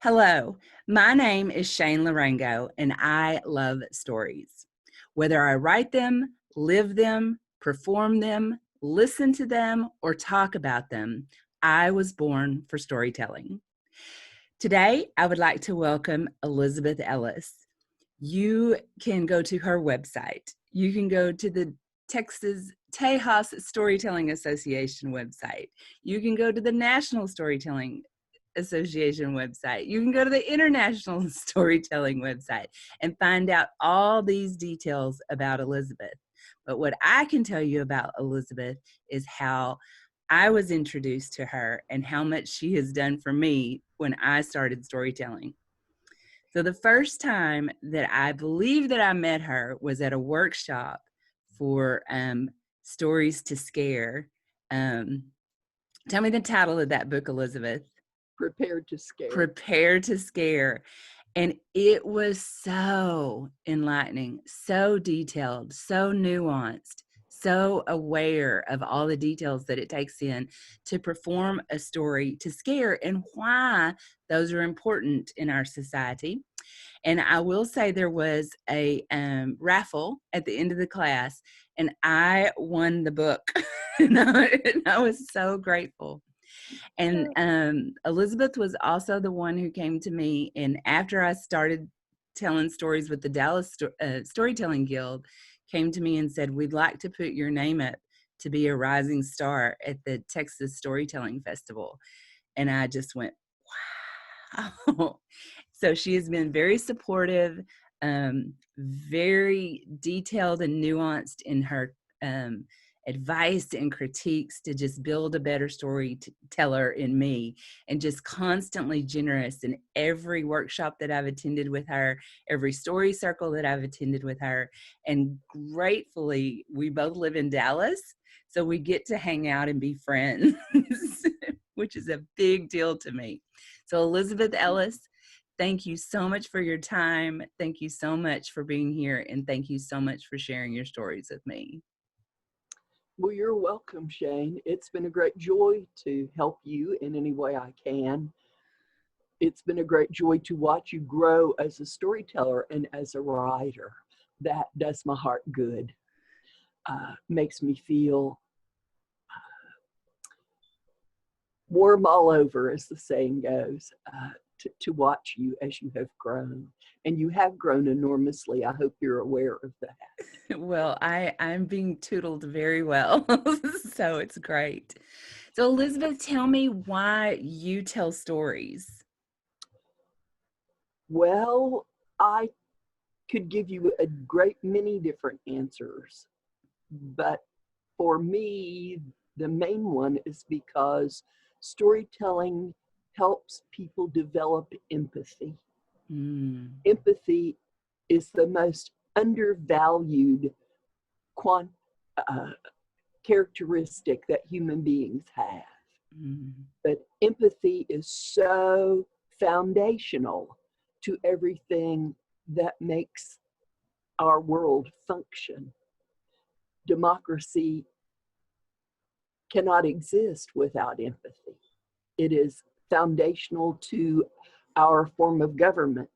Hello, my name is Shayne Larango, and I love stories. Whether I write them, live them, perform them, listen to them, or talk about them, I was born for storytelling. Today, I would like to welcome Elizabeth Ellis. You can go to her website. You can go to the Texas Tejas Storytelling Association website. You can go to the National Storytelling Association website. You can go to the International Storytelling website and find out all these details about Elizabeth. But what I can tell you about Elizabeth is how I was introduced to her and how much she has done for me when I started storytelling. So the first time that I believe that I met her was at a workshop for Stories to Scare. Tell me the title of that book, Elizabeth. Prepared to Scare. Prepared to Scare. And it was so enlightening, so detailed, so nuanced, so aware of all the details that it takes in to perform a story to scare and why those are important in our society. And I will say there was a raffle at the end of the class, and I won the book. and I was so grateful. And Elizabeth was also the one who came to me, and after I started telling stories with the Dallas Storytelling Guild, came to me and said, "We'd like to put your name up to be a rising star at the Texas Storytelling Festival." And I just went, wow. So she has been very supportive, very detailed and nuanced in her advice and critiques to just build a better storyteller in me, and just constantly generous in every workshop that I've attended with her, every story circle that I've attended with her. And gratefully, we both live in Dallas, so we get to hang out and be friends, which is a big deal to me. So Elizabeth Ellis, thank you so much for your time. Thank you so much for being here. And thank you so much for sharing your stories with me. Well, you're welcome, Shayne. It's been a great joy to help you in any way I can. It's been a great joy to watch you grow as a storyteller and as a writer. That does my heart good. Makes me feel warm all over, as the saying goes, to watch you as you have grown. And you have grown enormously. I hope you're aware of that. Well, I'm being tuteled very well, so it's great. So Elizabeth, tell me why you tell stories. Well, I could give you a great many different answers, but for me, the main one is because storytelling helps people develop empathy. Empathy is the most undervalued characteristic that human beings have. But empathy is so foundational to everything that makes our world function. Democracy cannot exist without empathy. It is foundational to our form of government.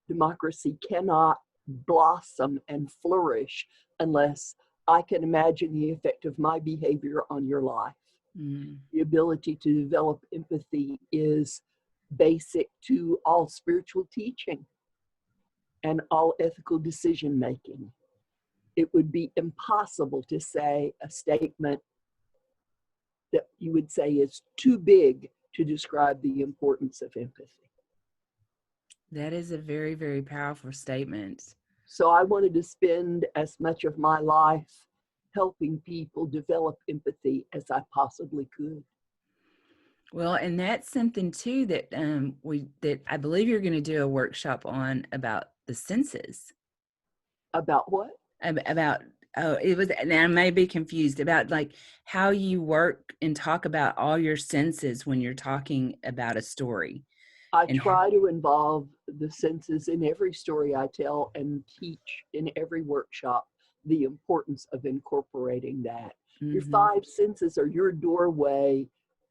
Democracy cannot blossom and flourish unless I can imagine the effect of my behavior on your life. The ability to develop empathy is basic to all spiritual teaching and all ethical decision making. It would be impossible to say a statement that you would say is too big to describe the importance of empathy. That is a very, very powerful statement. So I wanted to spend as much of my life helping people develop empathy as I possibly could. Well, and that's something too that that I believe you're going to do a workshop on about the senses. About what? About it was, and I may be confused about like how you work and talk about all your senses when you're talking about a story. I try to involve the senses in every story I tell and teach in every workshop the importance of incorporating that. Your five senses are your doorway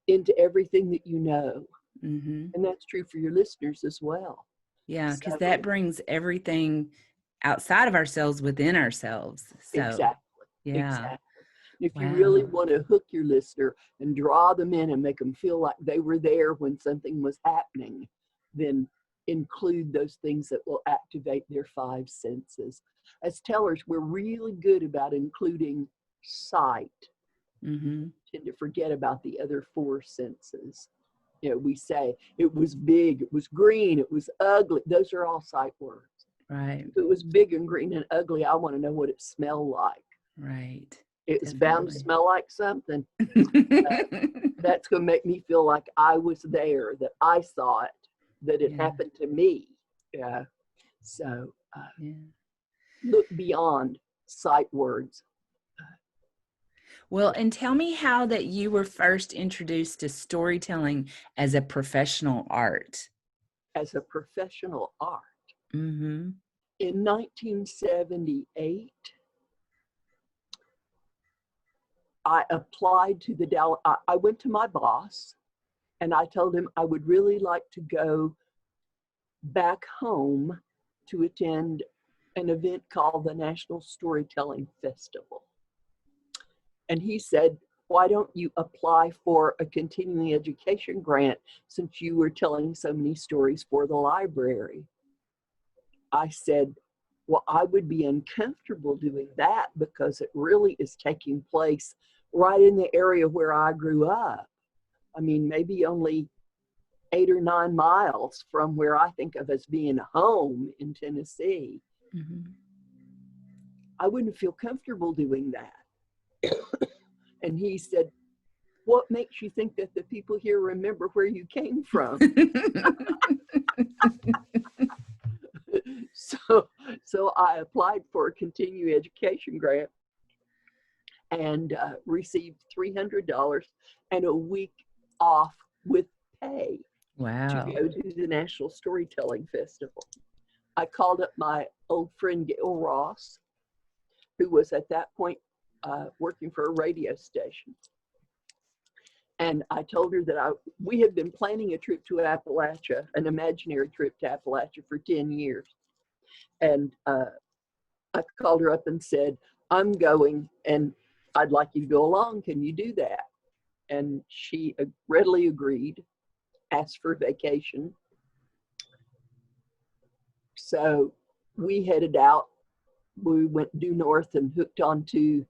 into everything that you know. Mm-hmm. And that's true for your listeners as well. Yeah, because So, that brings everything outside of ourselves within ourselves. So, exactly, yeah. exactly. If you really Wow. want to hook your listener and draw them in and make them feel like they were there when something was happening, then include those things that will activate their five senses. As tellers, we're really good about including sight. Mm-hmm. Tend to forget about the other four senses. You know, we say it was big, it was green, it was ugly. Those are all sight words. Right. If it was big and green and ugly, I want to know what it smelled like. Right. It was bound to Definitely. smell like something. That's going to make me feel like I was there, that I saw it, that it Yeah. happened to me. Yeah. So Yeah. look beyond sight words. Well, and tell me how that you were first introduced to storytelling as a professional art. As a professional art. Mm-hmm. In 1978, I applied to the Dallas. I went to my boss and I told him I would really like to go back home to attend an event called the National Storytelling Festival. And he said, why don't you apply for a continuing education grant since you were telling so many stories for the library? I said, well, I would be uncomfortable doing that because it really is taking place right in the area where I grew up. I mean, maybe only 8 or 9 miles from where I think of as being home in Tennessee. Mm-hmm. I wouldn't feel comfortable doing that. And he said, what makes you think that the people here remember where you came from? So I applied for a continuing education grant and received $300 and a week off with pay to Wow. go to the National Storytelling Festival. I called up my old friend Gail Ross, who was at that point working for a radio station. And I told her that we had been planning a trip to Appalachia, an imaginary trip to Appalachia for 10 years. And I called her up and said, I'm going and I'd like you to go along. Can you do that? And she readily agreed, asked for vacation. So we headed out. We went due north and hooked onto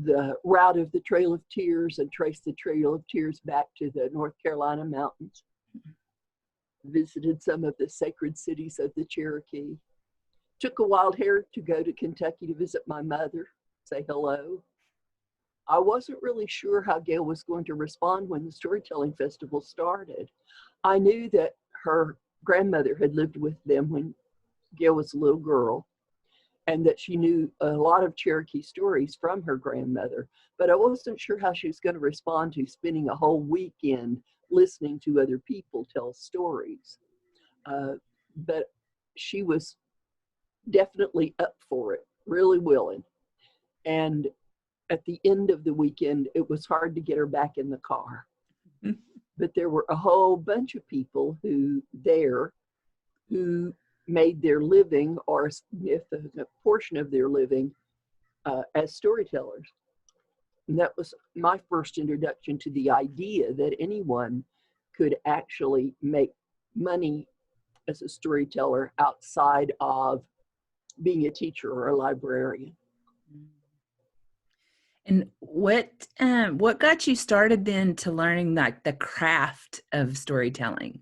the route of the Trail of Tears and traced the Trail of Tears back to the North Carolina mountains. Visited some of the sacred cities of the Cherokee. Took a wild hair to go to Kentucky to visit my mother, say hello. I wasn't really sure how Gail was going to respond when the Storytelling Festival started. I knew that her grandmother had lived with them when Gail was a little girl, and that she knew a lot of Cherokee stories from her grandmother, but I wasn't sure how she was going to respond to spending a whole weekend listening to other people tell stories. But she was definitely up for it, really willing. And at the end of the weekend, it was hard to get her back in the car. But there were a whole bunch of people who made their living, or a significant portion of their living, as storytellers. And that was my first introduction to the idea that anyone could actually make money as a storyteller outside of being a teacher or a librarian. And what got you started then to learning like the craft of storytelling?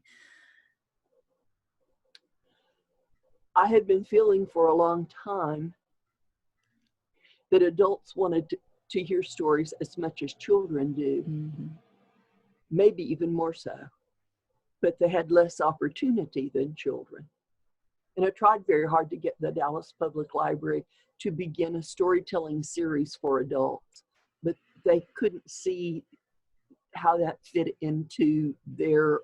I had been feeling for a long time that adults wanted to hear stories as much as children do, Mm-hmm. maybe even more so, but they had less opportunity than children. And I tried very hard to get the Dallas Public Library to begin a storytelling series for adults, but they couldn't see how that fit into their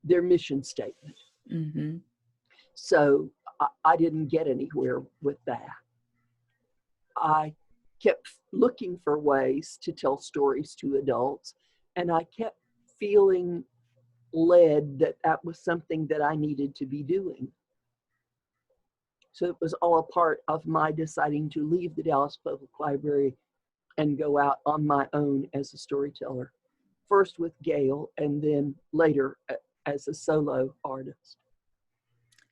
mission statement. Mm-hmm. So I didn't get anywhere with that. I kept looking for ways to tell stories to adults, And I kept feeling led that that was something that I needed to be doing. So it was all a part of my deciding to leave the Dallas Public Library and go out on my own as a storyteller. First with Gail, and then later as a solo artist.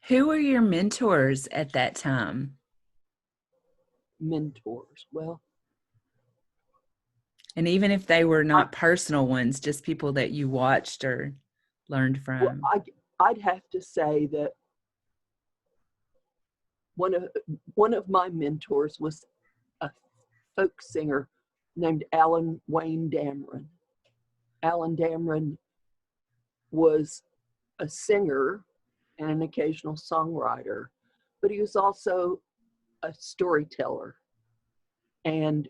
Who were your mentors at that time? Mentors, well. And even if they were not personal ones, just people that you watched or learned from. Well, I'd have to say that one of my mentors was a folk singer named Alan Wayne Dameron. Alan Dameron was a singer and an occasional songwriter, but he was also a storyteller. And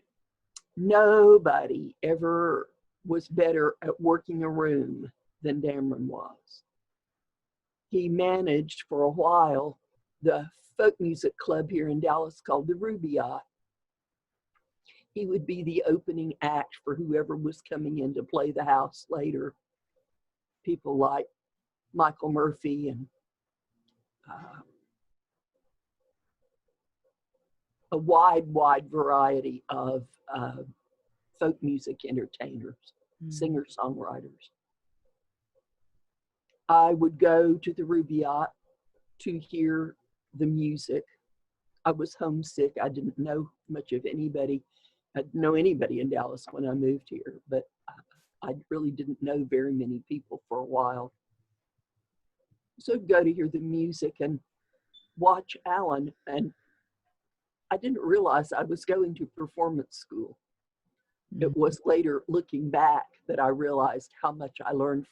nobody ever was better at working a room than Dameron was. He managed for a while the folk music club here in Dallas called the Rubaiyat. He would be the opening act for whoever was coming in to play the house later. People like Michael Murphy and a wide variety of folk music entertainers, singer-songwriters. I would go to the Rubaiyat to hear the music. I was homesick. I didn't know much of anybody. I didn't know anybody in Dallas when I moved here, but I really didn't know very many people for a while. So I'd go to hear the music and watch Alan, and I didn't realize I was going to performance school. It was later, looking back, that I realized how much I learned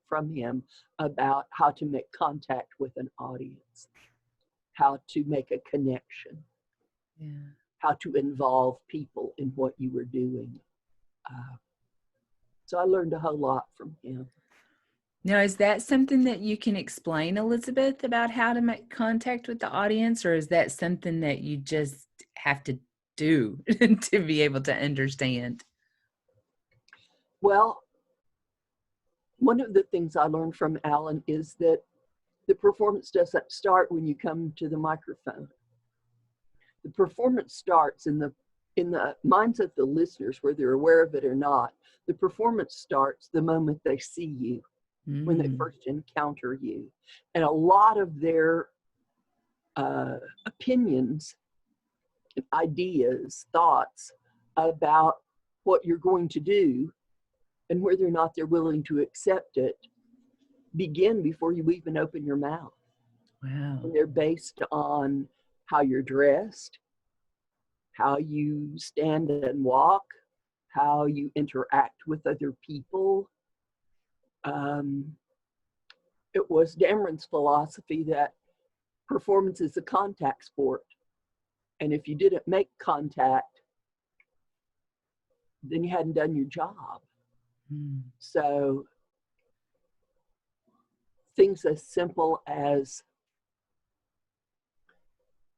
from him about how to make contact with an audience, how to make a connection, how to involve people in what you were doing. So I learned a whole lot from him. Now, is that something that you can explain, Elizabeth, about how to make contact with the audience, or is that something that you just have to do to be able to understand? Well, one of the things I learned from Alan is that the performance doesn't start when you come to the microphone. The performance starts in the minds of the listeners, whether they're aware of it or not. The performance starts the moment they see you, when they first encounter you. And a lot of their opinions, ideas, thoughts about what you're going to do and whether or not they're willing to accept it begin before you even open your mouth. Wow. And they're based on how you're dressed, how you stand and walk, how you interact with other people. It was Dameron's philosophy that performance is a contact sport. And if you didn't make contact, then you hadn't done your job. So things as simple as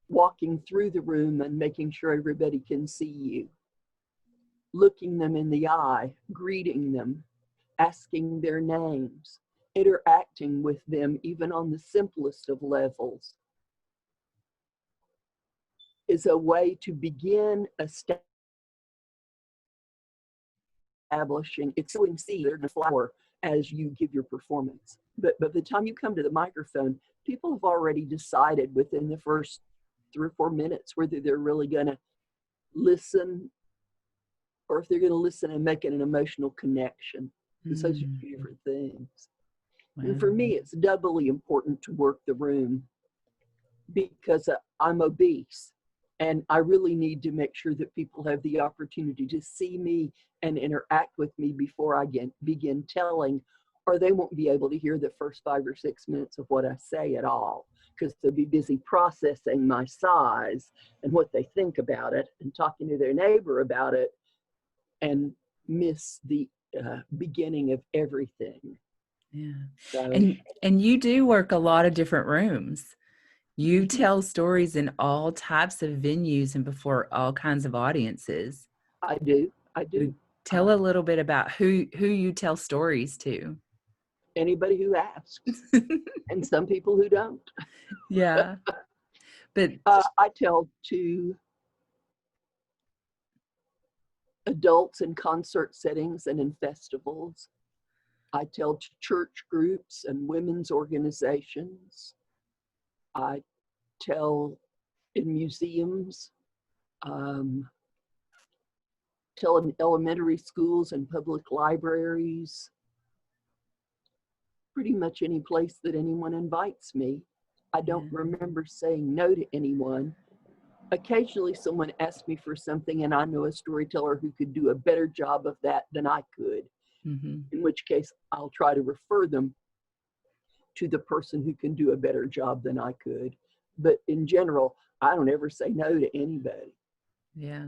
walking through the room and making sure everybody can see you, looking them in the eye, greeting them, asking their names, interacting with them even on the simplest of levels is a way to begin establishing, it's sowing seed in the flower as you give your performance. But by the time you come to the microphone, people have already decided within the first 3 or 4 minutes whether they're really going to listen or if they're going to listen and make an emotional connection. Those are 2 different things. Wow. And for me, it's doubly important to work the room because I'm obese. And I really need to make sure that people have the opportunity to see me and interact with me before I begin telling, or they won't be able to hear the first 5 or 6 minutes of what I say at all, because they'll be busy processing my size and what they think about it and talking to their neighbor about it and miss the beginning of everything. Yeah. So, and you do work a lot of different rooms. You tell stories in all types of venues and before all kinds of audiences. I do. Tell a little bit about who you tell stories to. Anybody who asks, and some people who don't. Yeah. But I tell to adults in concert settings and in festivals. I tell to church groups and women's organizations. I tell in museums, tell in elementary schools and public libraries, pretty much any place that anyone invites me. I don't remember saying no to anyone. Occasionally someone asks me for something and I know a storyteller who could do a better job of that than I could, in which case I'll try to refer them to the person who can do a better job than I could. But in general, I don't ever say no to anybody. yeah,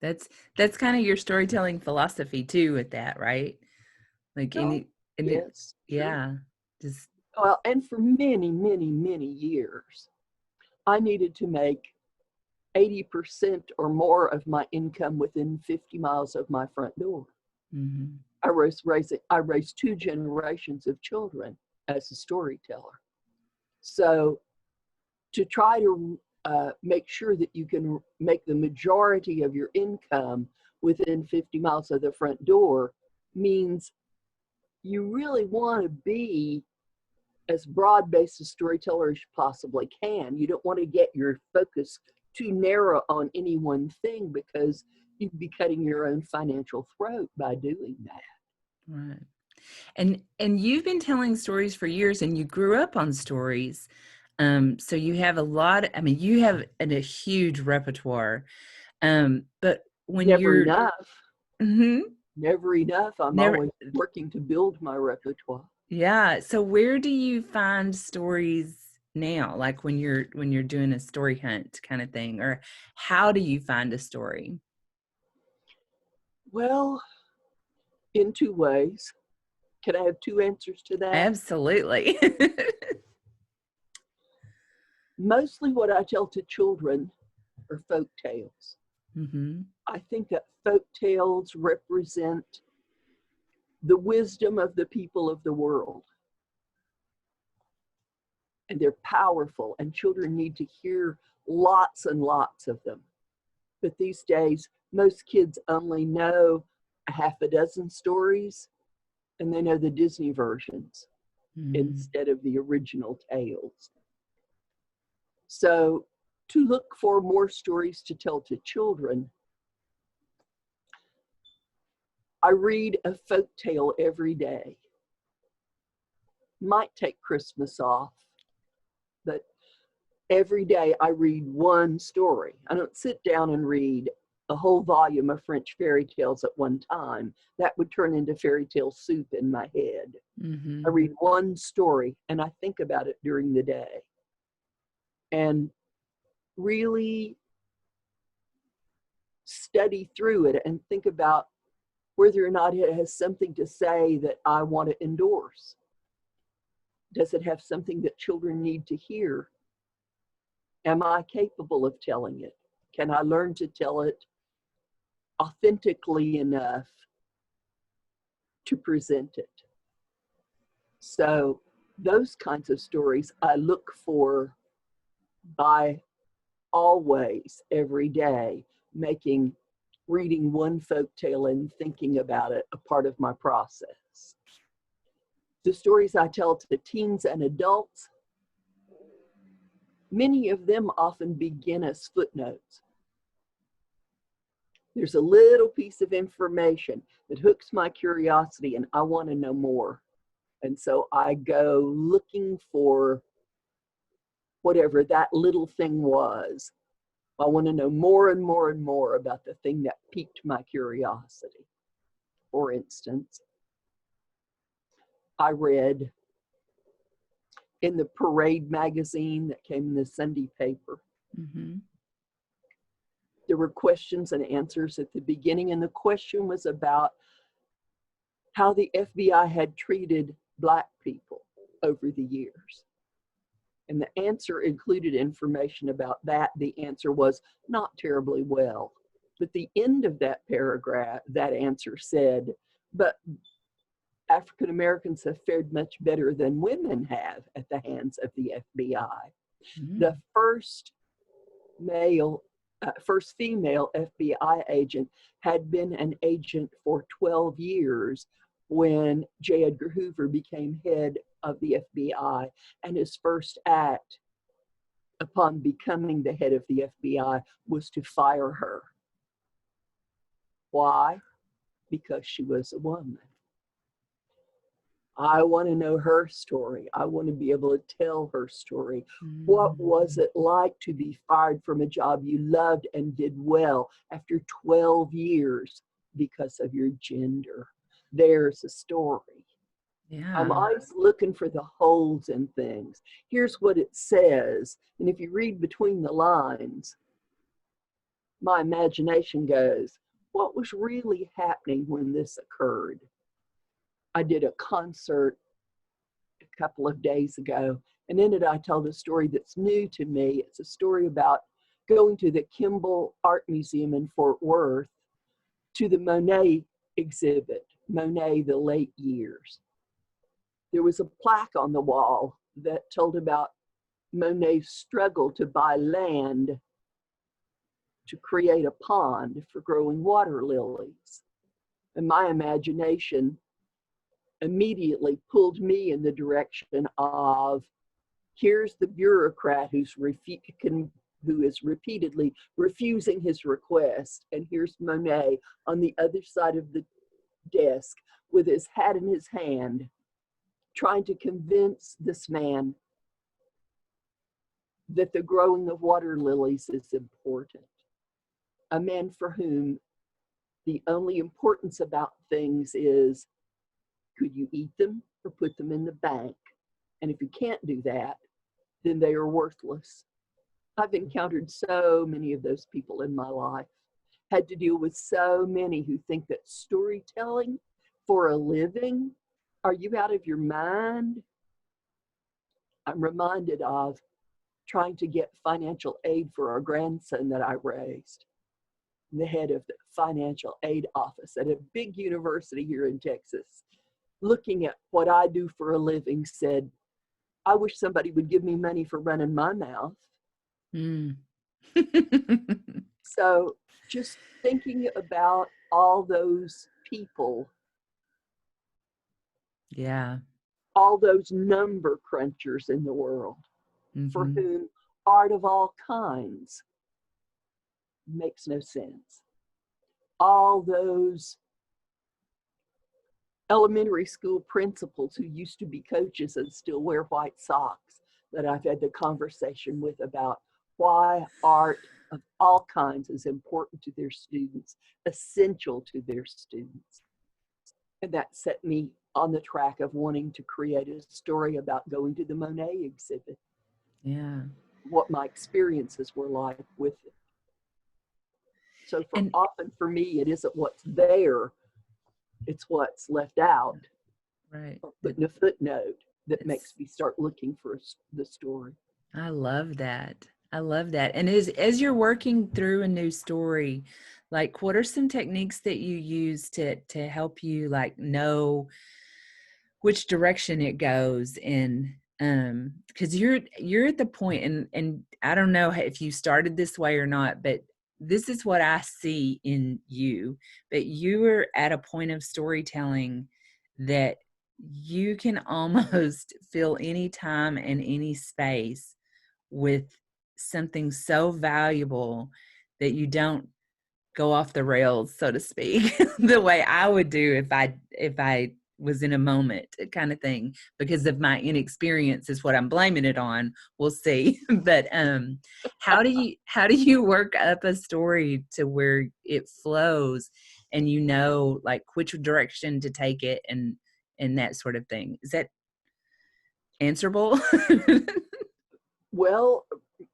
that's kind of your storytelling philosophy too with that, right? Like Yes, yeah, just well, and for many, many, many years, I needed to make 80% or more of my income within 50 miles of my front door. I raised 2 generations of children as a storyteller. So to try to make sure that you can make the majority of your income within 50 miles of the front door means you really want to be as broad-based a storyteller as you possibly can. You don't want to get your focus too narrow on any one thing because you'd be cutting your own financial throat by doing that. right. And you've been telling stories for years, and you grew up on stories. So you have a lot, I mean, you have a huge repertoire. But when Never you're enough. Mhm. Never enough. I'm Never always working to build my repertoire. Yeah. So where do you find stories now? Like when you're doing a story hunt kind of thing, or how do you find a story? Well, in 2 ways. Can I have 2 answers to that? Absolutely. Mostly what I tell to children are folk tales. I think that folk tales represent the wisdom of the people of the world. And they're powerful, and children need to hear lots and lots of them. But these days, most kids only know a half a dozen stories, and they know the Disney versions instead of the original tales. So to look for more stories to tell to children, I read a folk tale every day. Might take Christmas off, but every day I read one story. I don't sit down and read a whole volume of French fairy tales at one time. That would turn into fairy tale soup in my head. I read one story and I think about it during the day and really study through it and think about whether or not it has something to say that I want to endorse. Does it have something that children need to hear? Am I capable of telling it? Can I learn to tell it authentically enough to present it? So those kinds of stories I look for by always, every day, making reading one folk tale and thinking about it a part of my process. The stories I tell to teens and adults, many of them often begin as footnotes. There's a little piece of information that hooks my curiosity and I want to know more. And so I go looking for whatever that little thing was. I want to know more and more and more about the thing that piqued my curiosity. For instance, I read in the Parade magazine that came in the Sunday paper. There were questions and answers at the beginning, and the question was about how the FBI had treated Black people over the years. And the answer included information about that. The answer was not terribly well. But the end of that paragraph, that answer said, but African Americans have fared much better than women have at the hands of the FBI. The first female FBI agent had been an agent for 12 years when J. Edgar Hoover became head of the FBI, and his first act upon becoming the head of the FBI was to fire her. Why? Because she was a woman. I want to know her story. I want to be able to tell her story. What was it like to be fired from a job you loved and did well after 12 years because of your gender? There's a story. Yeah. I'm always looking for the holes in things. Here's what it says. And if you read between the lines, my imagination goes, what was really happening when this occurred? I did a concert a couple of days ago, and in it I told a story that's new to me. It's a story about going to the Kimball Art Museum in Fort Worth to the Monet exhibit, Monet, the Late Years. There was a plaque on the wall that told about Monet's struggle to buy land to create a pond for growing water lilies. And my imagination immediately pulled me in the direction of, here's the bureaucrat who is repeatedly refusing his request, and here's Monet on the other side of the desk with his hat in his hand, trying to convince this man that the growing of water lilies is important. A man for whom the only importance about things is, could you eat them or put them in the bank? And if you can't do that, then they are worthless. I've encountered so many of those people in my life, had to deal with so many who think that storytelling for a living, are you out of your mind? I'm reminded of trying to get financial aid for our grandson that I raised. The head of the financial aid office at a big university here in Texas, looking at what I do for a living, said, I wish somebody would give me money for running my mouth. So just thinking about all those people, all those number crunchers in the world, for whom art of all kinds makes no sense. All those elementary school principals who used to be coaches and still wear white socks that I've had the conversation with about why art of all kinds is important to their students, essential to their students. And that set me on the track of wanting to create a story about going to the Monet exhibit. What my experiences were like with it. So often for me, it isn't what's there, it's what's left out. Right. Or put in a footnote that makes me start looking for the story. I love that. I love that. And as you're working through a new story, like what are some techniques that you use to help you like know which direction it goes in? Because you're at the point, and I don't know if you started this way or not, but this is what I see in you. But you are at a point of storytelling that you can almost fill any time and any space with something so valuable that you don't go off the rails, so to speak, the way I would do if I was in a moment kind of thing, because of my inexperience is what I'm blaming it on. We'll see. But how do you work up a story to where it flows and you know like which direction to take it and that sort of thing? Is that answerable? Well,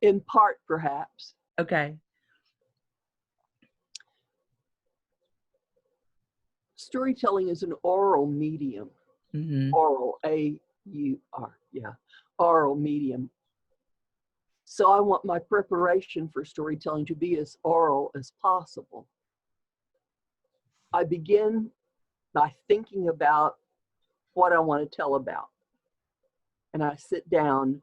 in part, perhaps. Okay. Storytelling is an oral medium. Oral, A-U-R, oral medium. So I want my preparation for storytelling to be as oral as possible. I begin by thinking about what I want to tell about. And I sit down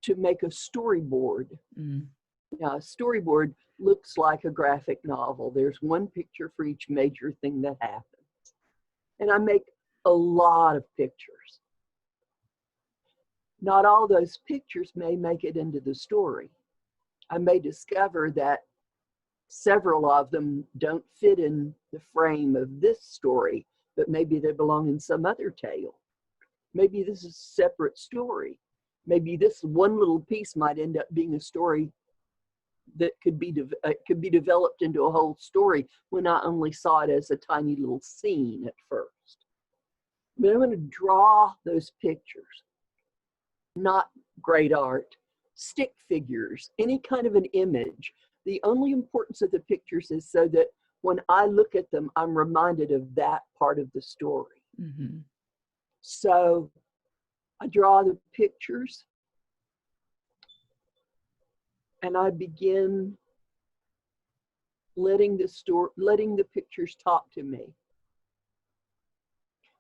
to make a storyboard. Mm. Now, a storyboard looks like a graphic novel. There's one picture for each major thing that happens. And I make a lot of pictures. Not all those pictures may make it into the story. I may discover that several of them don't fit in the frame of this story, but maybe they belong in some other tale. Maybe this is a separate story. Maybe this one little piece might end up being a story that could be developed into a whole story when I only saw it as a tiny little scene at first. But I'm going to draw those pictures, not great art, stick figures, any kind of an image. The only importance of the pictures is so that when I look at them, I'm reminded of that part of the story. Mm-hmm. So I draw the pictures and I begin letting the pictures talk to me.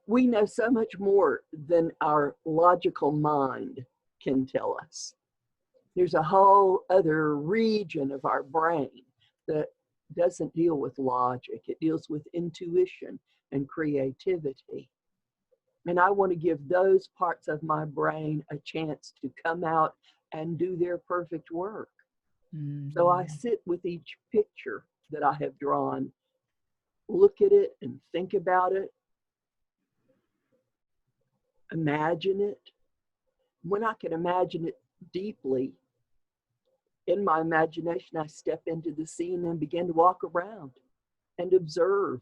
We know so much more than our logical mind can tell us. There's a whole other region of our brain that doesn't deal with logic. It deals with intuition and creativity. And I want to give those parts of my brain a chance to come out and do their perfect work. Mm-hmm. So I sit with each picture that I have drawn, look at it and think about it, imagine it. When I can imagine it deeply, in my imagination, I step into the scene and begin to walk around and observe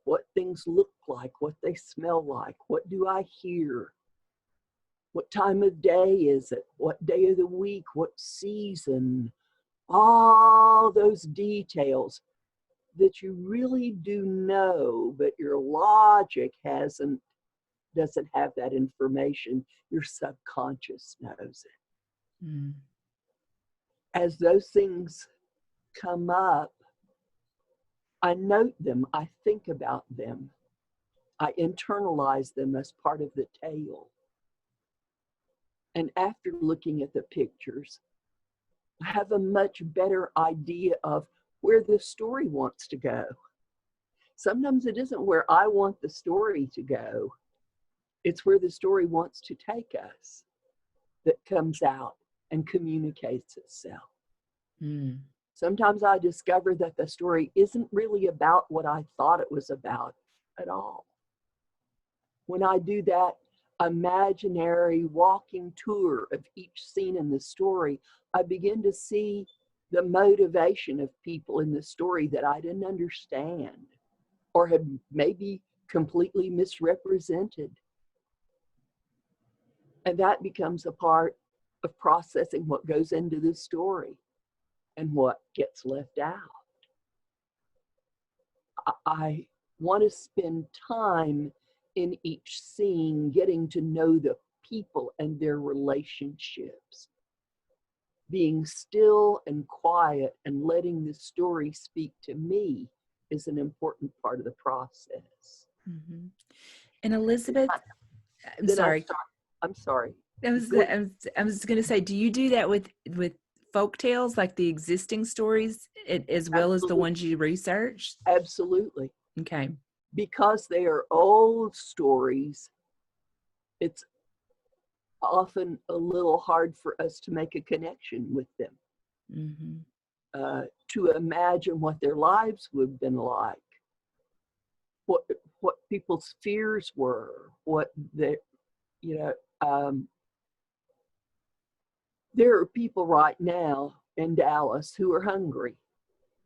what things look like, what they smell like, what do I hear, what time of day is it, what day of the week, what season, all those details that you really do know, but your logic doesn't have that information. Your subconscious knows it. Mm. As those things come up, I note them, I think about them, I internalize them as part of the tale. And after looking at the pictures, I have a much better idea of where the story wants to go. Sometimes it isn't where I want the story to go. It's where the story wants to take us that comes out and communicates itself. Mm. Sometimes I discover that the story isn't really about what I thought it was about at all. When I do that imaginary walking tour of each scene in the story, I begin to see the motivation of people in the story that I didn't understand or had maybe completely misrepresented. And that becomes a part of processing what goes into the story and what gets left out. I want to spend time in each scene getting to know the people and their relationships. Being still and quiet and letting the story speak to me is an important part of the process. Mm-hmm. And Elizabeth, I'm sorry. I'm sorry. I was going to say, do you do that with folk tales, like the existing stories, as well as the ones you researched? Absolutely. Okay. Because they are old stories, it's often a little hard for us to make a connection with them. Mm-hmm. To imagine what their lives would have been like, what people's fears were, what their, there are people right now in Dallas who are hungry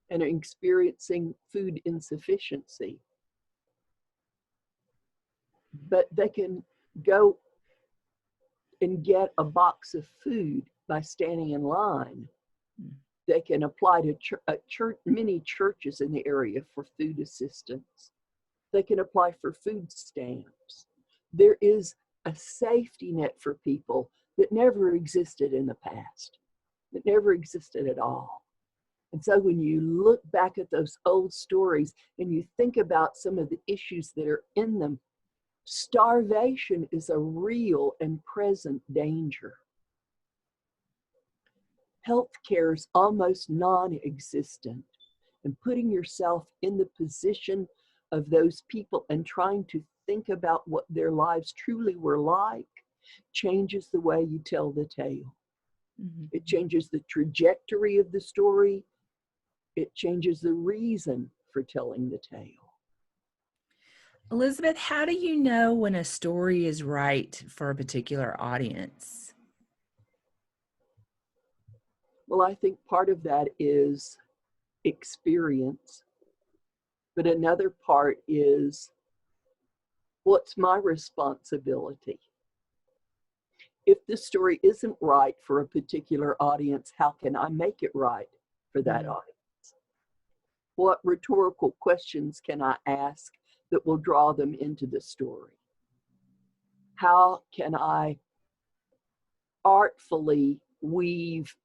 and are experiencing food insufficiency. But they can go and get a box of food by standing in line. They can apply to many churches in the area for food assistance. They can apply for food stamps. There is a safety net for people that never existed in the past, that never existed at all. And so when you look back at those old stories and you think about some of the issues that are in them, starvation is a real and present danger. Healthcare is almost non-existent. And putting yourself in the position of those people and trying to think about what their lives truly were like changes the way you tell the tale. Mm-hmm. It changes the trajectory of the story. It changes the reason for telling the tale. Elizabeth, how do you know when a story is right for a particular audience? Well, I think part of that is experience, but another part is, what's my responsibility? If the story isn't right for a particular audience, how can I make it right for that audience? What rhetorical questions can I ask that will draw them into the story? How can I artfully weave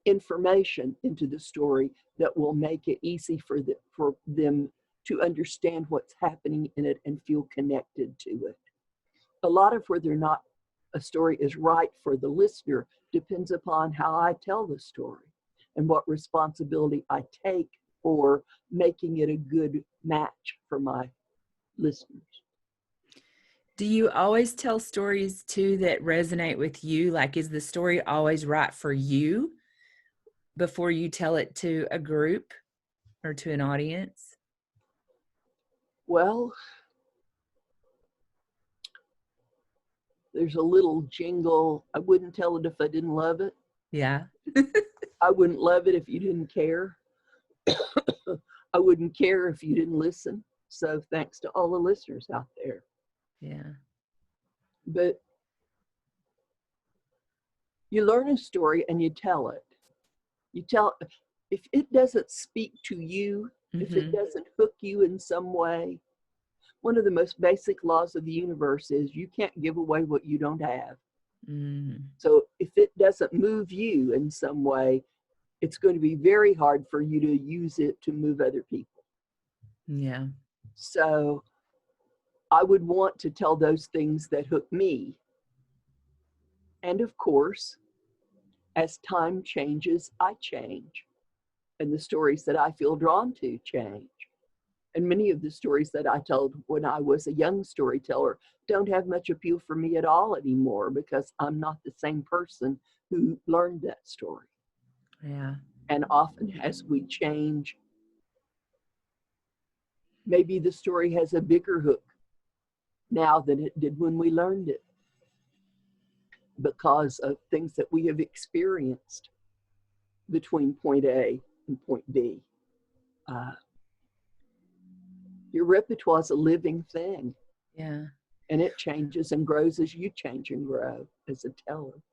information into the story that will make it easy for them to understand what's happening in it and feel connected to it? A lot of whether or not a story is right for the listener depends upon how I tell the story and what responsibility I take for making it a good match for my listeners. Do you always tell stories too that resonate with you? Like, is the story always right for you before you tell it to a group or to an audience? Well, there's a little jingle. I wouldn't tell it if I didn't love it. Yeah. I wouldn't love it if you didn't care. I wouldn't care if you didn't listen. So thanks to all the listeners out there. Yeah. But you learn a story and you tell it. You tell, if it doesn't speak to you, if it doesn't hook you in some way, one of the most basic laws of the universe is you can't give away what you don't have. So if it doesn't move you in some way, it's going to be very hard for you to use it to move other people. Yeah. So I would want to tell those things that hook me. And of course, as time changes, I change. And the stories that I feel drawn to change. And many of the stories that I told when I was a young storyteller don't have much appeal for me at all anymore because I'm not the same person who learned that story. Yeah. And often as we change, maybe the story has a bigger hook now than it did when we learned it because of things that we have experienced between point A and point B. Your repertoire is a living thing. Yeah. And it changes and grows as you change and grow as a teller.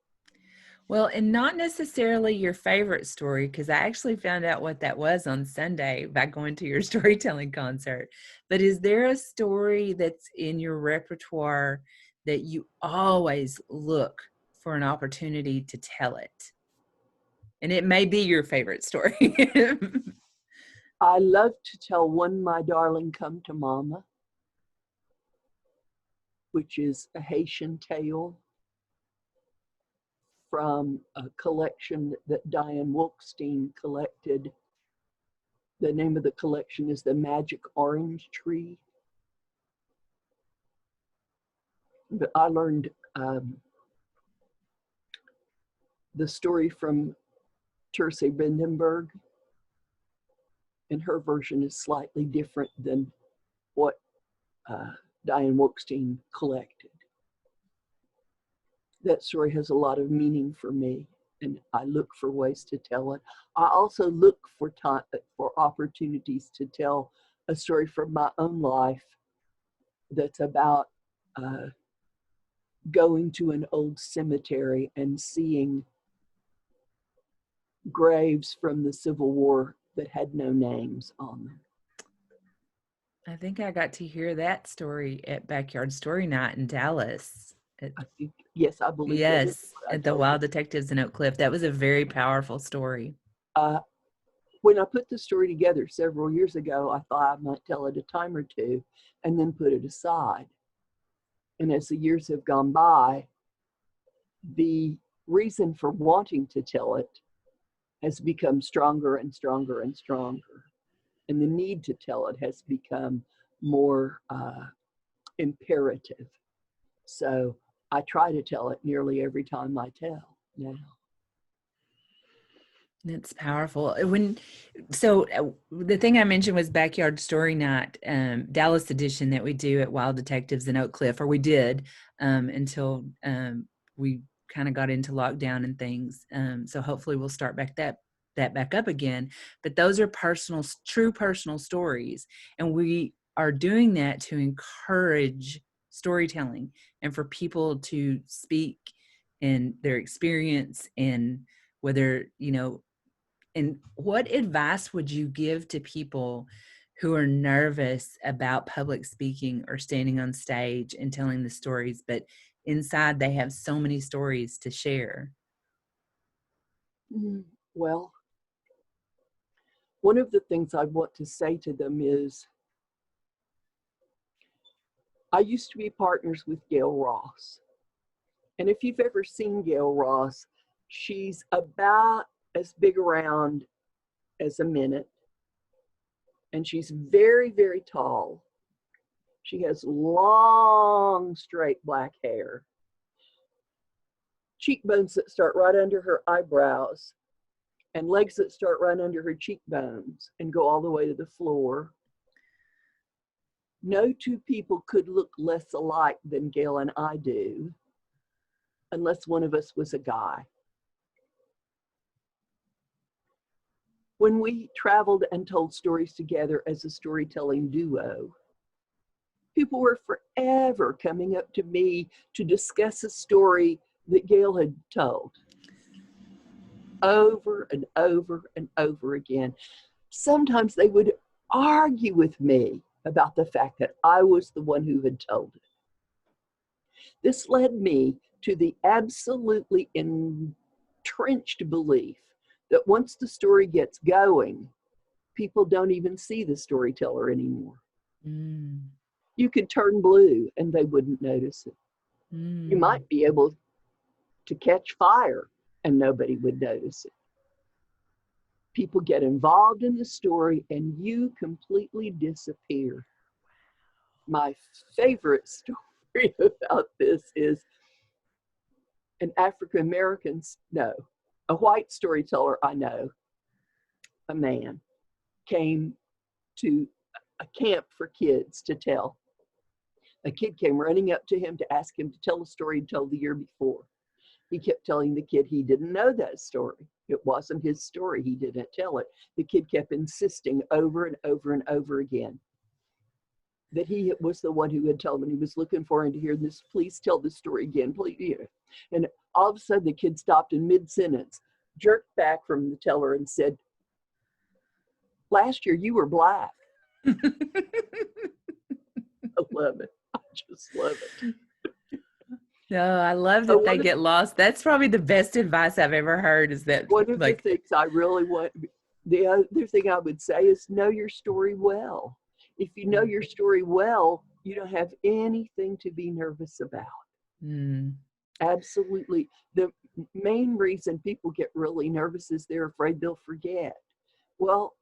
Well, and not necessarily your favorite story, because I actually found out what that was on Sunday by going to your storytelling concert. But is there a story that's in your repertoire that you always look for an opportunity to tell it? And it may be your favorite story. I love to tell One My Darling Come to Mama, which is a Haitian tale from a collection that Diane Wolkstein collected. The name of the collection is The Magic Orange Tree. But I learned the story from Terse Bindenberg, and her version is slightly different than what Diane Wolkstein collected. That story has a lot of meaning for me, and I look for ways to tell it. I also look for opportunities to tell a story from my own life that's about going to an old cemetery and seeing graves from the Civil War that had no names on them. I think I got to hear that story at Backyard Story Night in Dallas. I think, yes, I believe that is Yes, what I at the told you. Wild Detectives in Oak Cliff. That was a very powerful story. Uh, when I put the story together several years ago, I thought I might tell it a time or two and then put it aside. And as the years have gone by, the reason for wanting to tell it has become stronger and stronger and stronger. And the need to tell it has become more imperative. So I try to tell it nearly every time I tell now. That's powerful. The thing I mentioned was Backyard Story Night, Dallas edition that we do at Wild Detectives in Oak Cliff, or we did until we kind of got into lockdown and things. So hopefully we'll start that back up again. But those are true personal stories, and we are doing that to encourage storytelling and for people to speak in their experience, and whether, and what advice would you give to people who are nervous about public speaking or standing on stage and telling the stories, but inside they have so many stories to share? Well, one of the things I want to say to them is, I used to be partners with Gail Ross. And if you've ever seen Gail Ross, she's about as big around as a minute. And she's very, very tall. She has long, straight black hair, cheekbones that start right under her eyebrows, and legs that start right under her cheekbones and go all the way to the floor. No two people could look less alike than Gail and I do, unless one of us was a guy. When we traveled and told stories together as a storytelling duo, people were forever coming up to me to discuss a story that Gail had told over and over and over again. Sometimes they would argue with me about the fact that I was the one who had told it. This led me to the absolutely entrenched belief that once the story gets going, people don't even see the storyteller anymore. You could turn blue and they wouldn't notice it. You might be able to catch fire and nobody would notice it. People get involved in the story and you completely disappear. My favorite story about this is a white storyteller I know, a man, came to a camp for kids to tell. A kid came running up to him to ask him to tell a story he told the year before. He kept telling the kid he didn't know that story. It wasn't his story. He didn't tell it. The kid kept insisting over and over and over again that he was the one who had told him. He was looking for him to hear this. Please tell the story again, please. And all of a sudden the kid stopped in mid-sentence, jerked back from the teller and said, "Last year you were black." I love it. I just love it. No, I love that they get lost. That's probably the best advice I've ever heard, is that one of the things I really want, the other thing I would say is know your story well. If you know your story well, you don't have anything to be nervous about. Absolutely. The main reason people get really nervous is they're afraid they'll forget. Well,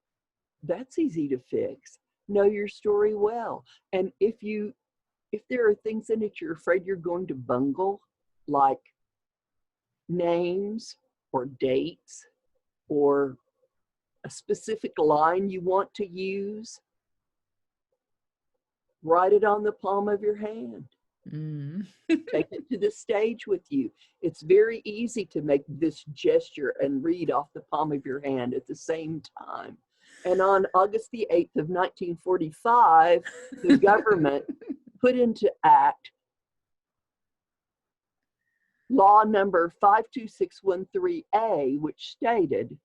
that's easy to fix. Know your story well. And if there are things in it you're afraid you're going to bungle, like names or dates or a specific line you want to use, write it on the palm of your hand. Take it to the stage with you. It's very easy to make this gesture and read off the palm of your hand at the same time. And on August the 8th of 1945, the government put into act law number 52613A, which stated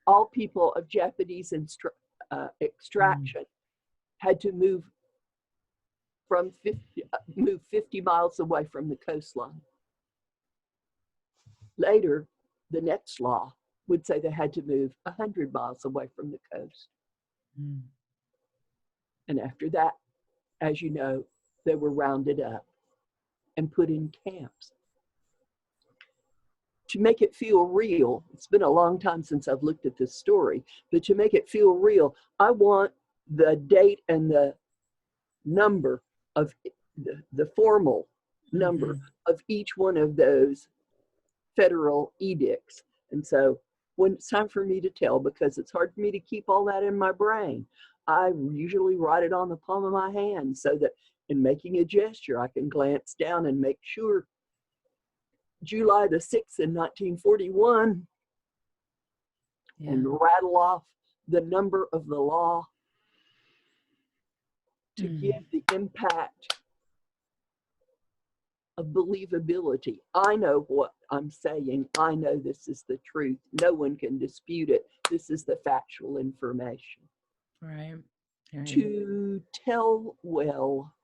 all people of Japanese extraction had to move from move 50 miles away from the coastline. Later, the next law would say they had to move 100 miles away from the coast. Mm. And after that, as you know, they were rounded up and put in camps. To make it feel real, it's been a long time since I've looked at this story, but to make it feel real, I want the date and the number of the formal number of each one of those federal edicts. And so when it's time for me to tell, because it's hard for me to keep all that in my brain, I usually write it on the palm of my hand so that in making a gesture, I can glance down and make sure July the 6th in 1941 and rattle off the number of the law to give the impact of believability. I know what I'm saying. I know this is the truth. No one can dispute it. This is the factual information. Right. To tell well,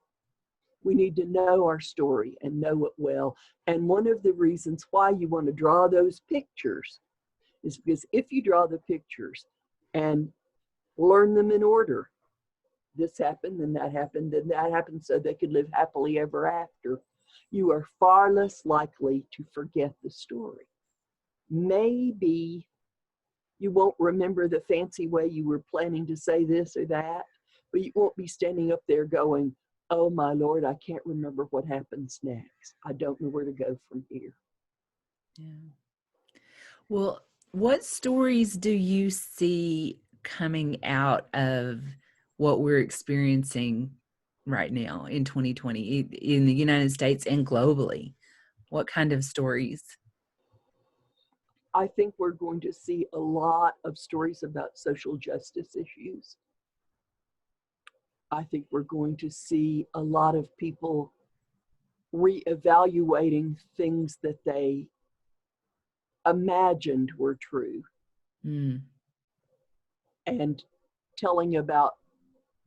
we need to know our story and know it well. And one of the reasons why you want to draw those pictures is because if you draw the pictures and learn them in order, this happened, then that happened, then that happened, so they could live happily ever after, you are far less likely to forget the story. Maybe you won't remember the fancy way you were planning to say this or that, but you won't be standing up there going, oh my Lord, I can't remember what happens next. I don't know where to go from here. Yeah. Well, what stories do you see coming out of what we're experiencing right now in 2020 in the United States and globally? What kind of stories? I think we're going to see a lot of stories about social justice issues. I think we're going to see a lot of people reevaluating things that they imagined were true and telling about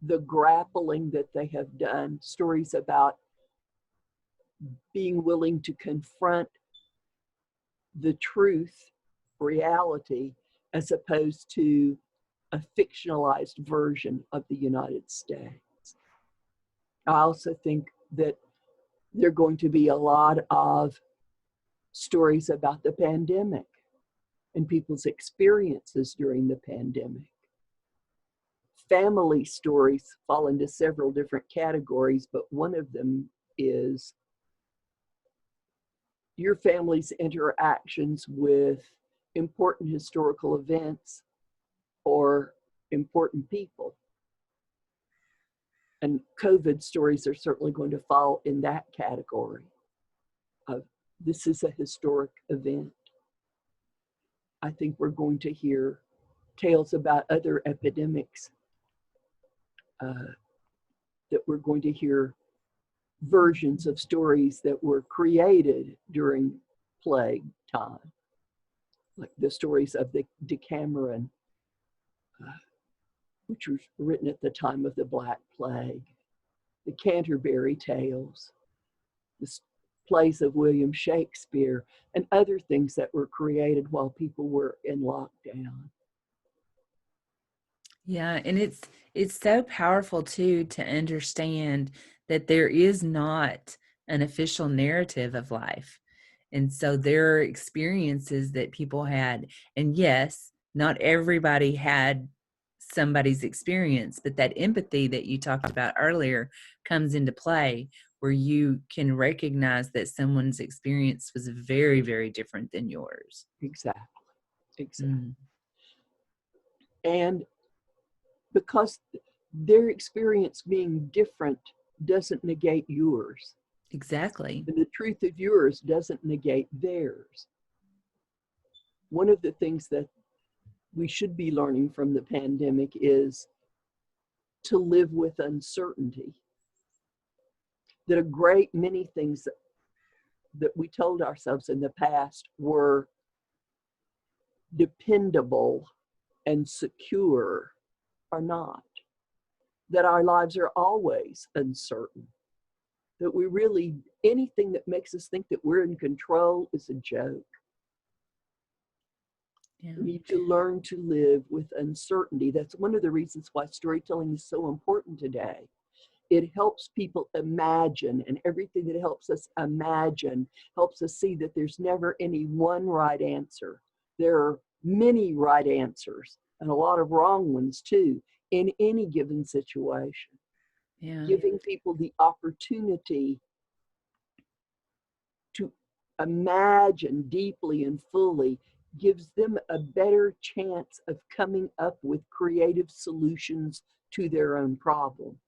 the grappling that they have done, stories about being willing to confront the truth, reality, as opposed to a fictionalized version of the United States. I also think that there are going to be a lot of stories about the pandemic and people's experiences during the pandemic. Family stories fall into several different categories, but one of them is your family's interactions with important historical events or important people. And COVID stories are certainly going to fall in that category of this is a historic event. I think we're going to hear tales about other epidemics, that we're going to hear versions of stories that were created during plague time, like the stories of the Decameron, which was written at the time of the Black Plague, the Canterbury Tales, the plays of William Shakespeare, and other things that were created while people were in lockdown. Yeah, and it's so powerful too to understand that there is not an official narrative of life. And so there are experiences that people had. And yes, not everybody had somebody's experience, but that empathy that you talked about earlier comes into play where you can recognize that someone's experience was very, very different than yours. Exactly. And because their experience being different doesn't negate yours. Exactly. And the truth of yours doesn't negate theirs. One of the things that we should be learning from the pandemic is to live with uncertainty. That a great many things that we told ourselves in the past were dependable and secure are not. That our lives are always uncertain. that we really, anything that makes us think that we're in control is a joke. Yeah. We need to learn to live with uncertainty. That's one of the reasons why storytelling is so important today. It helps people imagine, and everything that helps us imagine helps us see that there's never any one right answer. There are many right answers and a lot of wrong ones too in any given situation. Yeah. Giving people the opportunity to imagine deeply and fully gives them a better chance of coming up with creative solutions to their own problems.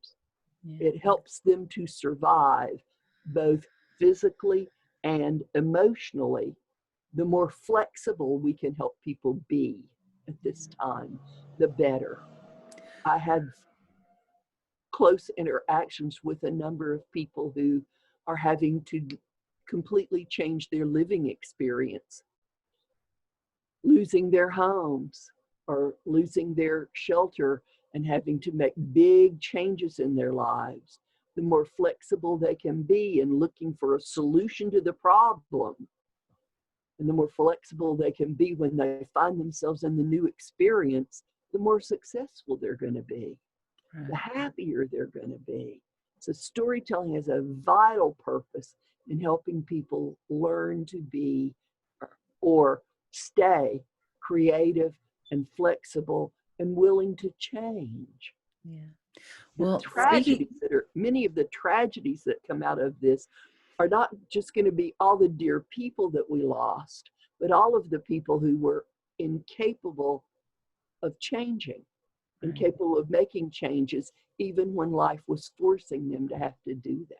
Yeah. It helps them to survive both physically and emotionally. The more flexible we can help people be at this time, the better. I have close interactions with a number of people who are having to completely change their living experience, losing their homes or losing their shelter and having to make big changes in their lives. The more flexible they can be in looking for a solution to the problem, and the more flexible they can be when they find themselves in the new experience, the more successful they're going to be, the happier they're going to be. So storytelling has a vital purpose in helping people learn to be or stay creative and flexible and willing to change. Yeah. The Well, tragedies many of the tragedies that come out of this are not just going to be all the dear people that we lost, but all of the people who were incapable of changing, incapable of making changes, even when life was forcing them to have to do that.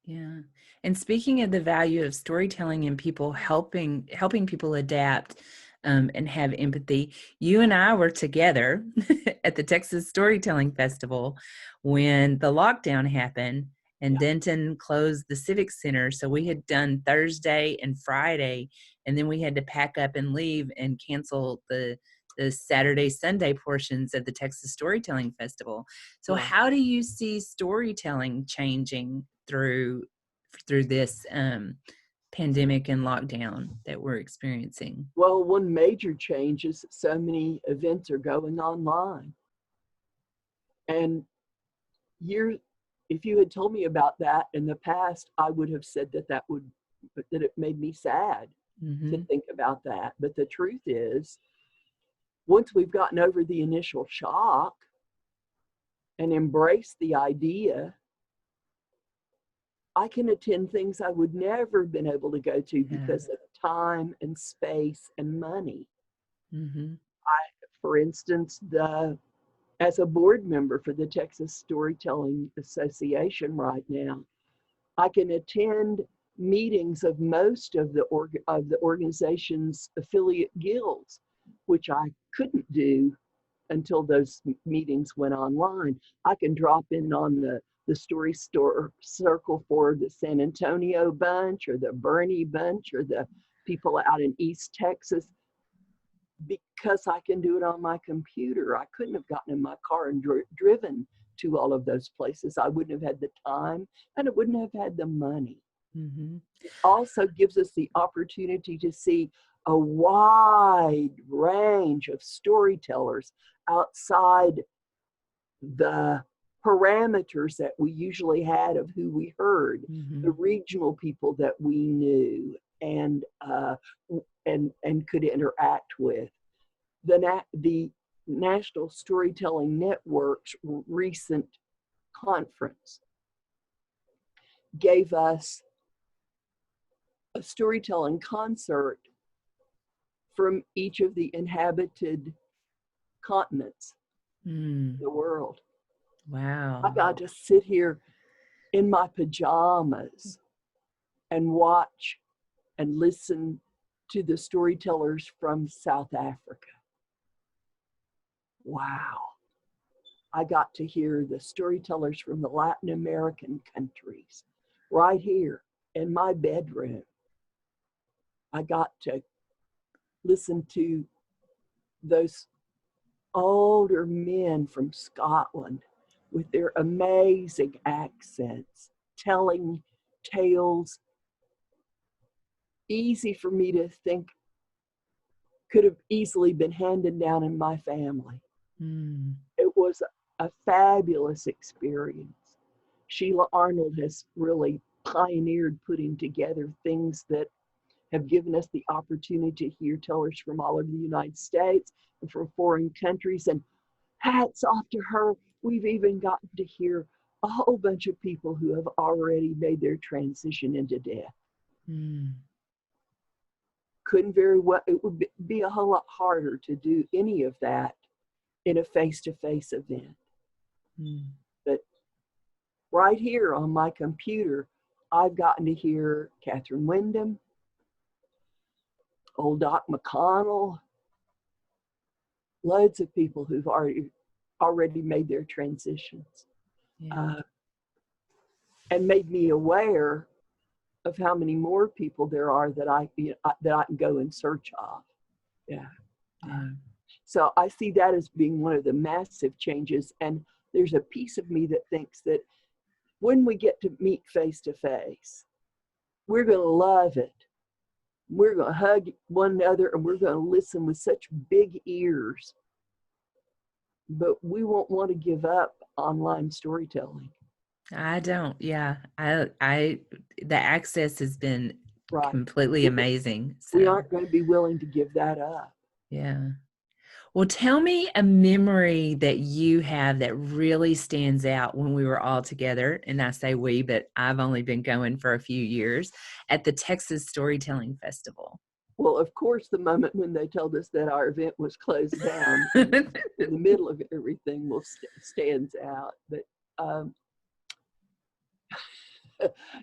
Yeah. And speaking of the value of storytelling and people helping people adapt and have empathy, you and I were together at the Texas Storytelling Festival when the lockdown happened and Denton closed the Civic Center. So we had done Thursday and Friday, and then we had to pack up and leave and cancel the Saturday, Sunday portions of the Texas Storytelling Festival. So how do you see storytelling changing through this pandemic and lockdown that we're experiencing? Well, one major change is that so many events are going online. And if you had told me about that in the past, I would have said that it made me sad to think about that. But the truth is, once we've gotten over the initial shock and embraced the idea, I can attend things I would never have been able to go to because of time and space and money. For instance, as a board member for the Texas Storytelling Association right now, I can attend meetings of most of the organization's affiliate guilds, which I couldn't do until those meetings went online. I can drop in on the story store circle for the San Antonio bunch or the Bernie bunch or the people out in East Texas because I can do it on my computer. I couldn't have gotten in my car and driven to all of those places. I wouldn't have had the time and I wouldn't have had the money. It also gives us the opportunity to see a wide range of storytellers outside the parameters that we usually had of who we heard, the regional people that we knew and could interact with. The National Storytelling Network's recent conference gave us a storytelling concert from each of the inhabited continents in the world. Wow. I got to sit here in my pajamas and watch and listen to the storytellers from South Africa. Wow. I got to hear the storytellers from the Latin American countries right here in my bedroom. I got to listen to those older men from Scotland with their amazing accents telling tales easy for me to think could have easily been handed down in my family. It was a fabulous experience. Sheila Arnold has really pioneered putting together things that have given us the opportunity to hear tellers from all over the United States and from foreign countries. And hats off to her. We've even gotten to hear a whole bunch of people who have already made their transition into death. Couldn't very well, it would be a whole lot harder to do any of that in a face-to-face event. But right here on my computer, I've gotten to hear Catherine Wyndham, old Doc McConnell, loads of people who've already made their transitions. And made me aware of how many more people there are that I can go in search of. So I see that as being one of the massive changes. And there's a piece of me that thinks that when we get to meet face to face, we're going to love it. We're going to hug one another and we're going to listen with such big ears. But we won't want to give up online storytelling. I don't. Yeah. The access has been completely amazing. So. We aren't going to be willing to give that up. Yeah. Well, tell me a memory that you have that really stands out when we were all together. And I say we, but I've only been going for a few years at the Texas Storytelling Festival. Well, of course, the moment when they told us that our event was closed down in the middle of everything stands out. But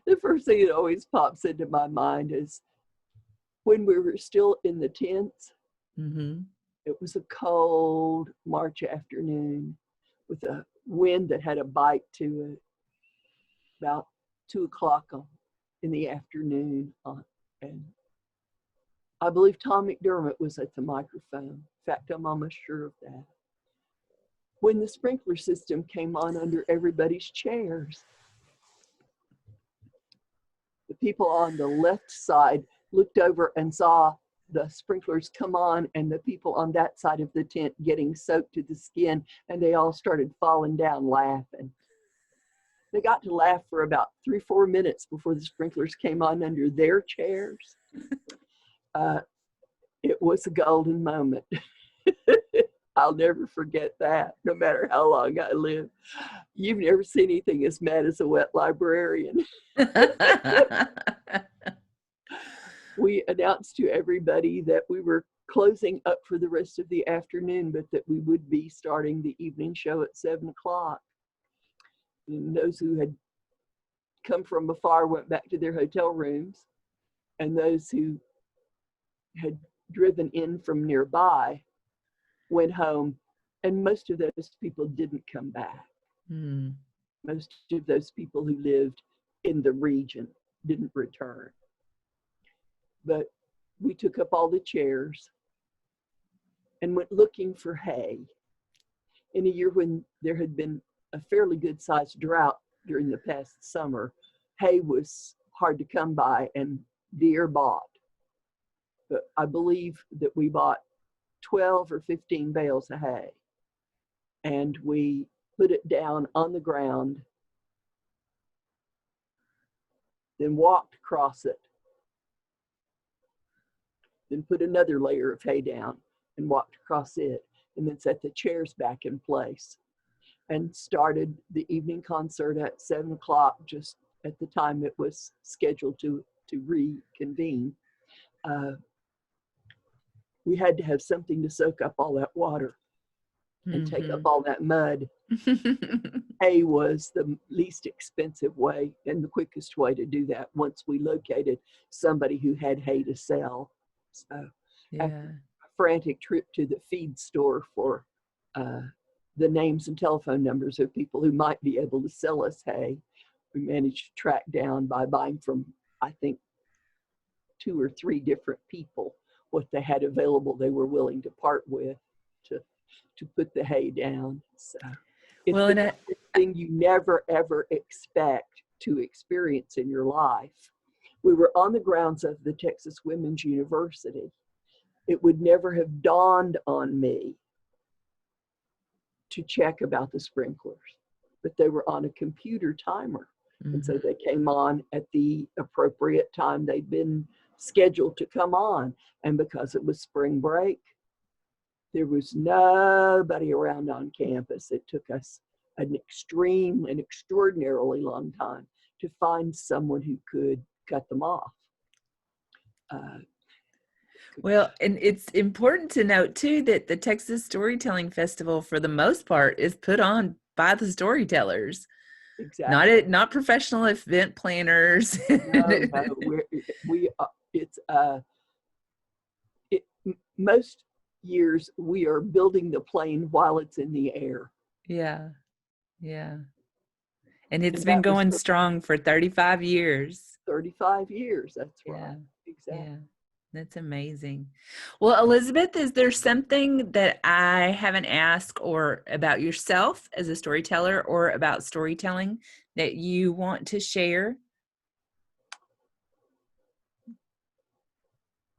the first thing that always pops into my mind is when we were still in the tents. It was a cold March afternoon with a wind that had a bite to it, about 2 o'clock in the afternoon. And I believe Tom McDermott was at the microphone. In fact, I'm almost sure of that. When the sprinkler system came on under everybody's chairs, the people on the left side looked over and saw the sprinklers come on and the people on that side of the tent getting soaked to the skin, and they all started falling down laughing. They got to laugh for about 3-4 minutes before the sprinklers came on under their chairs. It was a golden moment. I'll never forget that, no matter how long I live. You've never seen anything as mad as a wet librarian. We announced to everybody that we were closing up for the rest of the afternoon, but that we would be starting the evening show at 7 o'clock. And those who had come from afar went back to their hotel rooms, and those who had driven in from nearby went home, and most of those people didn't come back. Most of those people who lived in the region didn't return. But we took up all the chairs and went looking for hay. In a year when there had been a fairly good sized drought during the past summer, hay was hard to come by and dear bought. But I believe that we bought 12 or 15 bales of hay, and we put it down on the ground, then walked across it, then put another layer of hay down and walked across it, and then set the chairs back in place and started the evening concert at 7 o'clock, just at the time it was scheduled to reconvene. We had to have something to soak up all that water and take up all that mud. Hay was the least expensive way and the quickest way to do that once we located somebody who had hay to sell. So after a frantic trip to the feed store for the names and telephone numbers of people who might be able to sell us hay, we managed to track down by buying from, I think, 2 or 3 different people what they had available they were willing to part with to put the hay down. So it's the thing you never ever expect to experience in your life. We were on the grounds of the Texas Women's University. It would never have dawned on me to check about the sprinklers, but they were on a computer timer. And so they came on at the appropriate time they'd been scheduled to come on. And because it was spring break, there was nobody around on campus. It took us an extraordinarily long time to find someone who could cut them off. Well, and it's important to note too that the Texas Storytelling Festival, for the most part, is put on by the storytellers. Exactly. Not professional event planners. Most years we are building the plane while it's in the air. Yeah. And it's been going strong for 35 years. 35 years, that's right. Yeah. Exactly. Yeah. That's amazing. Well, Elizabeth, is there something that I haven't asked or about yourself as a storyteller or about storytelling that you want to share?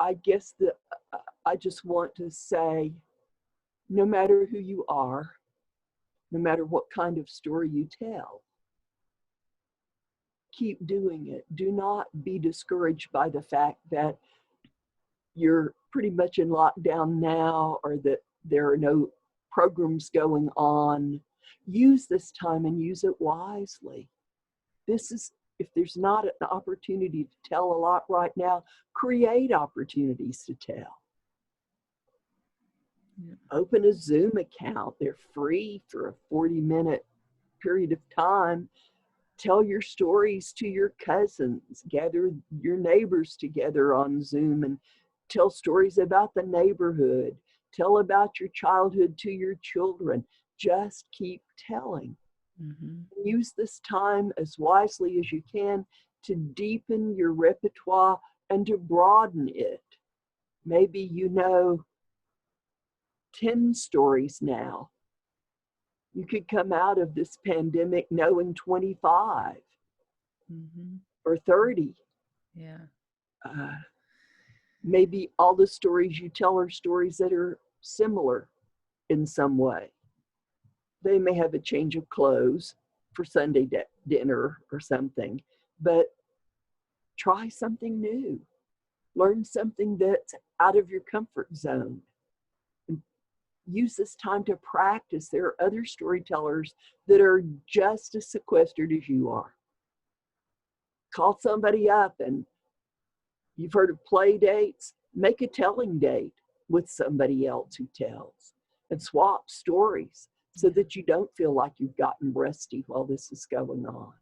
I guess that I just want to say, no matter who you are, no matter what kind of story you tell, keep doing it. Do not be discouraged by the fact that you're pretty much in lockdown now, or that there are no programs going on. Use this time and use it wisely. If there's not an opportunity to tell a lot right now, create opportunities to tell. Yeah. Open a Zoom account. They're free for a 40-minute period of time. Tell your stories to your cousins. Gather your neighbors together on Zoom and tell stories about the neighborhood. Tell about your childhood to your children. Just keep telling. Use this time as wisely as you can to deepen your repertoire and to broaden it. Maybe you know 10 stories now. You could come out of this pandemic knowing 25 or 30. Yeah. Maybe all the stories you tell are stories that are similar in some way. They may have a change of clothes for Sunday dinner or something, but try something new. Learn something that's out of your comfort zone. And use this time to practice. There are other storytellers that are just as sequestered as you are. Call somebody up, and you've heard of play dates. Make a telling date with somebody else who tells, and swap stories so that you don't feel like you've gotten rusty while this is going on.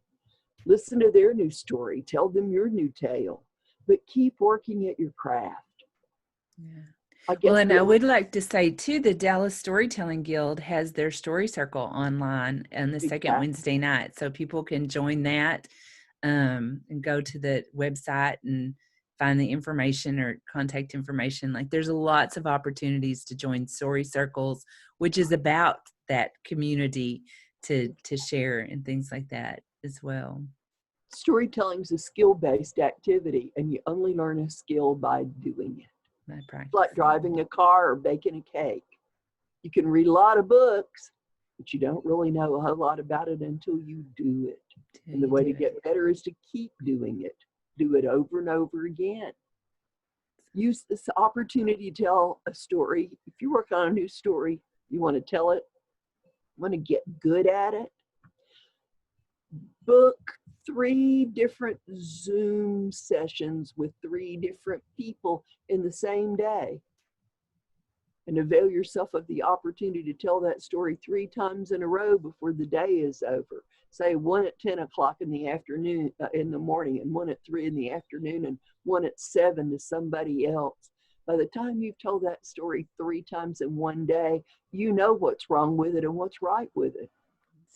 Listen to their new story. Tell them your new tale, but keep working at your craft. Yeah. Well, and I would like to say too, the Dallas Storytelling Guild has their story circle online on the second Wednesday night. So people can join that and go to the website and find the information or contact information. Like, there's lots of opportunities to join story circles, which is about that community to share and things like that as well. Storytelling is a skill-based activity, and you only learn a skill by doing it. By practice. Like driving a car or baking a cake. You can read a lot of books, but you don't really know a whole lot about it until you do it. And the way to get better is to keep doing it. Do it over and over again. Use this opportunity to tell a story. If you work on a new story, you want to tell it, want to get good at it, book 3 different Zoom sessions with 3 different people in the same day, and avail yourself of the opportunity to tell that story 3 times in a row before the day is over. Say one at 10 o'clock in the afternoon, in the morning, and one at 3 in the afternoon, and one at 7 to somebody else. By the time you've told that story 3 times in one day, you know what's wrong with it and what's right with it.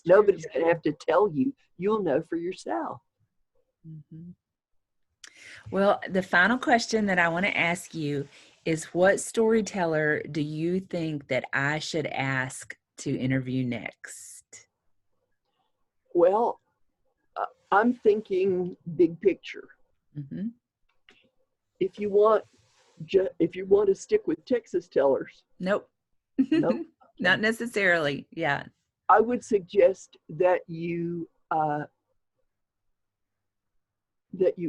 Nobody's going to have to tell you. You'll know for yourself. Well, the final question that I want to ask you is, what storyteller do you think that I should ask to interview next? Well, I'm thinking big picture. Mm-hmm. If you want to stick with Texas tellers, Nope. no, okay. Not necessarily. Yeah. I would suggest that you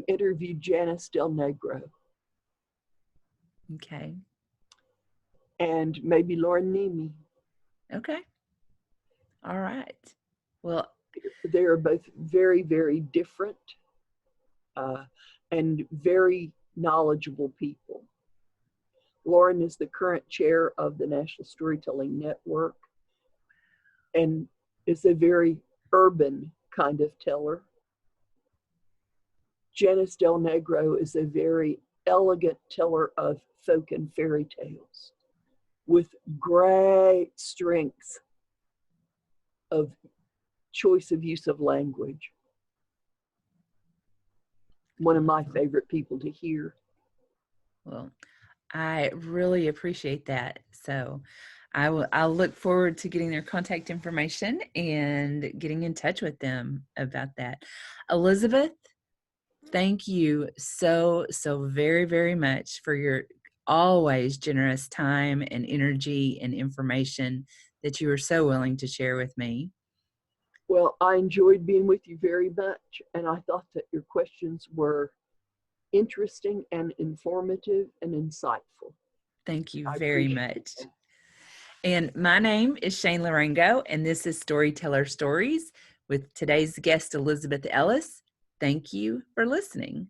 interview Janice Del Negro Okay. and maybe Lauren Nemi. Okay. All right. Well, they are both very, very different and very knowledgeable people. Lauren is the current chair of the National Storytelling Network and is a very urban kind of teller. Janice Del Negro is a very elegant teller of folk and fairy tales with great strength of choice of use of language. One of my favorite people to hear. Well, I really appreciate that. So I'll look forward to getting their contact information and getting in touch with them about that. Elizabeth, thank you so very, very much for your always generous time and energy and information that you were so willing to share with me. Well, I enjoyed being with you very much, and I thought that your questions were interesting and informative and insightful. Thank you I very appreciate much. that. And my name is Shayne Larango, and this is Storyteller Stories with today's guest, Elizabeth Ellis. Thank you for listening.